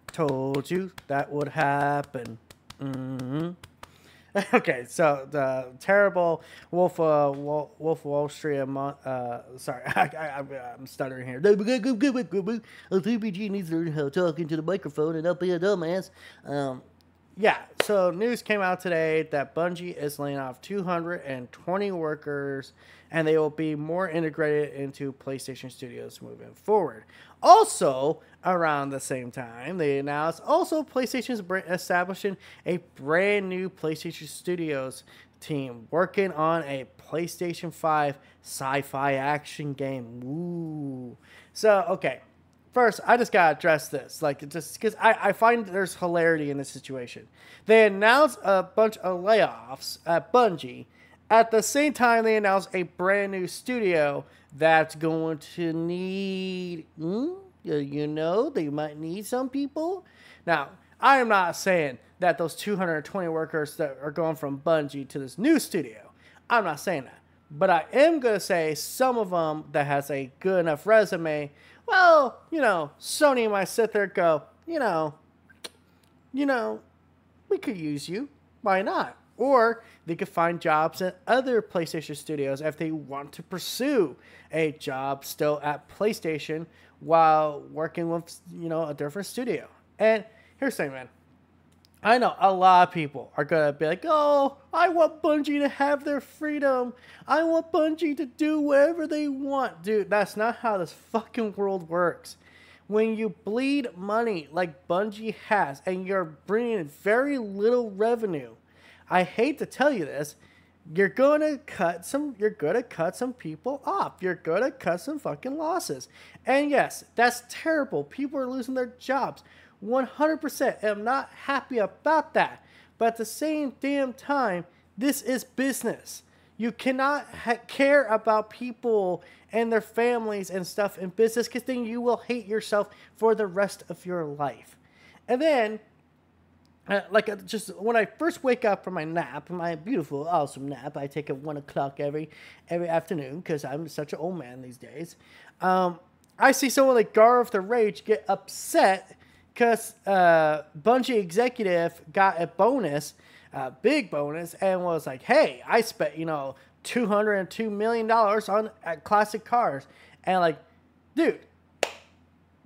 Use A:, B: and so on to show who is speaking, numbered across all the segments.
A: Told you that would happen. Okay, so the terrible Wolf Wall Street. Sorry, I'm stuttering here. TPG needs to learn how to talk into the microphone and not be a dumbass. Yeah, so news came out today that Bungie is laying off 220 workers, and they will be more integrated into PlayStation Studios moving forward. Also, around the same time, they announced also PlayStation's establishing a brand new PlayStation Studios team working on a PlayStation 5 sci-fi action game. Ooh. So, okay. First, I just gotta address this, like, just because I find there's hilarity in this situation. They announced a bunch of layoffs at Bungie. At the same time, they announced a brand new studio that's going to need, they might need some people. Now, I am not saying that those 220 workers that are going from Bungie to this new studio, I'm not saying that. But I am going to say some of them that has a good enough resume. Well, Sony might sit there and go, we could use you. Why not? Or they could find jobs at other PlayStation studios if they want to pursue a job still at PlayStation while working with, a different studio. And here's the thing, man. I know a lot of people are going to be like, oh, I want Bungie to have their freedom. I want Bungie to do whatever they want. Dude, that's not how this fucking world works. When you bleed money like Bungie has and you're bringing in very little revenue, I hate to tell you this, you're going to cut some people off. You're going to cut some fucking losses. And yes, that's terrible. People are losing their jobs. 100%. I'm not happy about that. But at the same damn time, this is business. You cannot care about people and their families and stuff in business, because then you will hate yourself for the rest of your life. And then, just when I first wake up from my nap, my beautiful, awesome nap, I take at 1 o'clock every afternoon because I'm such an old man these days. I see someone like Garth the Rage get upset because Bungie executive got a bonus, big bonus, and was like, hey, I spent, $202 million on classic cars. And like, dude,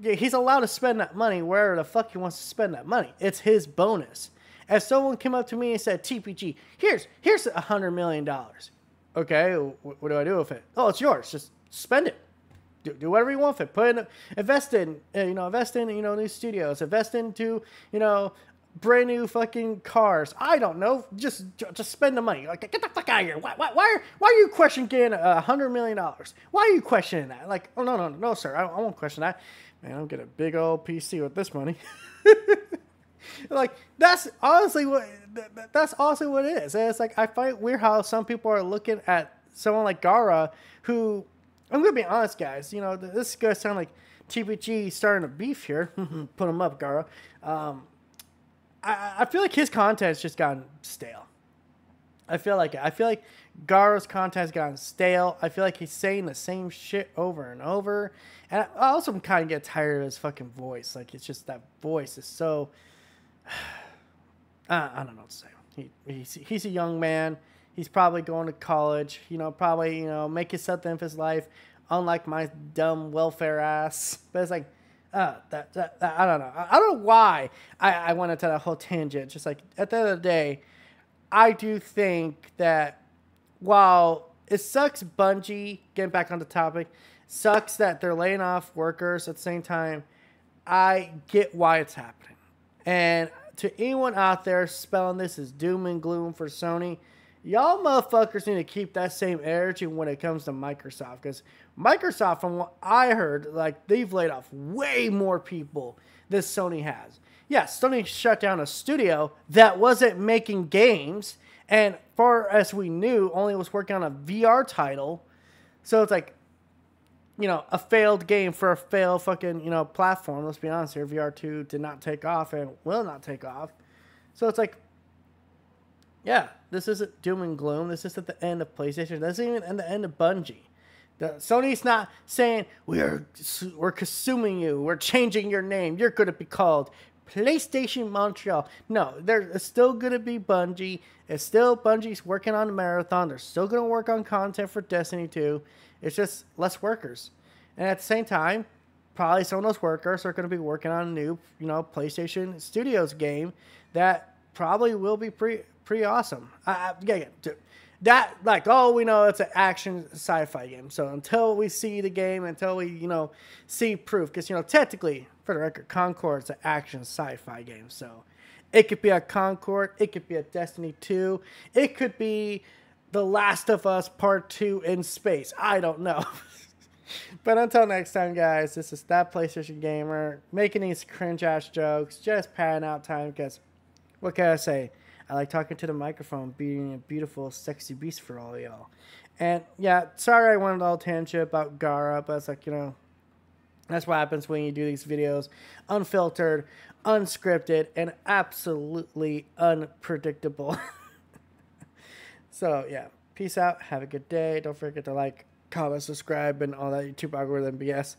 A: yeah, he's allowed to spend that money wherever the fuck he wants to spend that money. It's his bonus. If someone came up to me and said, TPG, here's $100 million. Okay, what do I do with it? Oh, it's yours. Just spend it. Do whatever you want with it. Invest in new studios. Invest into, brand new fucking cars. I don't know. Just spend the money. Like, get the fuck out of here. Why are you questioning getting $100 million? Why are you questioning that? Like, oh no, sir. I won't question that. Man, I'll get a big old PC with this money. Like, that's honestly what it is. And it's like, I find it weird how some people are looking at someone like Gara, who, I'm going to be honest, guys. This is going to sound like TPG starting a beef here. Put him up, Gara. I feel like his content's just gotten stale. I feel like Gara's content has gotten stale. I feel like he's saying the same shit over and over. And I also kind of get tired of his fucking voice. Like, it's just that voice is so... I don't know what to say. He's a young man. He's probably going to college. Probably, making something of his life. Unlike my dumb welfare ass. But it's like... I don't know. I don't know why I went into that whole tangent. Just like, at the end of the day, I do think that while it sucks Bungie, getting back on the topic, sucks that they're laying off workers at the same time, I get why it's happening. And to anyone out there spelling this as doom and gloom for Sony, y'all motherfuckers need to keep that same energy when it comes to Microsoft. Because Microsoft, from what I heard, like, they've laid off way more people than Sony has. Yes, Sony shut down a studio that wasn't making games, and far as we knew, only was working on a VR title. So it's like, a failed game for a failed fucking, platform. Let's be honest here. VR2 did not take off and will not take off. So it's like, yeah, this isn't doom and gloom. This isn't the end of PlayStation. This isn't even the end of Bungie. Sony's not saying we're consuming you, we're changing your name, you're going to be called PlayStation Montreal. No, it's still going to be Bungie. It's still Bungie's working on the marathon. They're still going to work on content for Destiny 2. It's just less workers. And at the same time, probably some of those workers are going to be working on a new, PlayStation Studios game that probably will be pretty awesome. That, like, oh, we know it's an action sci-fi game. So until we see the game, until we, see proof, because, technically, for the record, Concord's an action sci-fi game. So it could be a Concord, it could be a Destiny 2, it could be The Last of Us Part 2 in space. I don't know. But until next time, guys, this is That PlayStation Gamer, making these cringe-ass jokes, just padding out time, because what can I say? I like talking to the microphone, being a beautiful, sexy beast for all of y'all. And, yeah, sorry I went all tangent about Gara, but it's like, that's what happens when you do these videos. Unfiltered, unscripted, and absolutely unpredictable. So, yeah, peace out. Have a good day. Don't forget to like, comment, subscribe, and all that YouTube algorithm BS.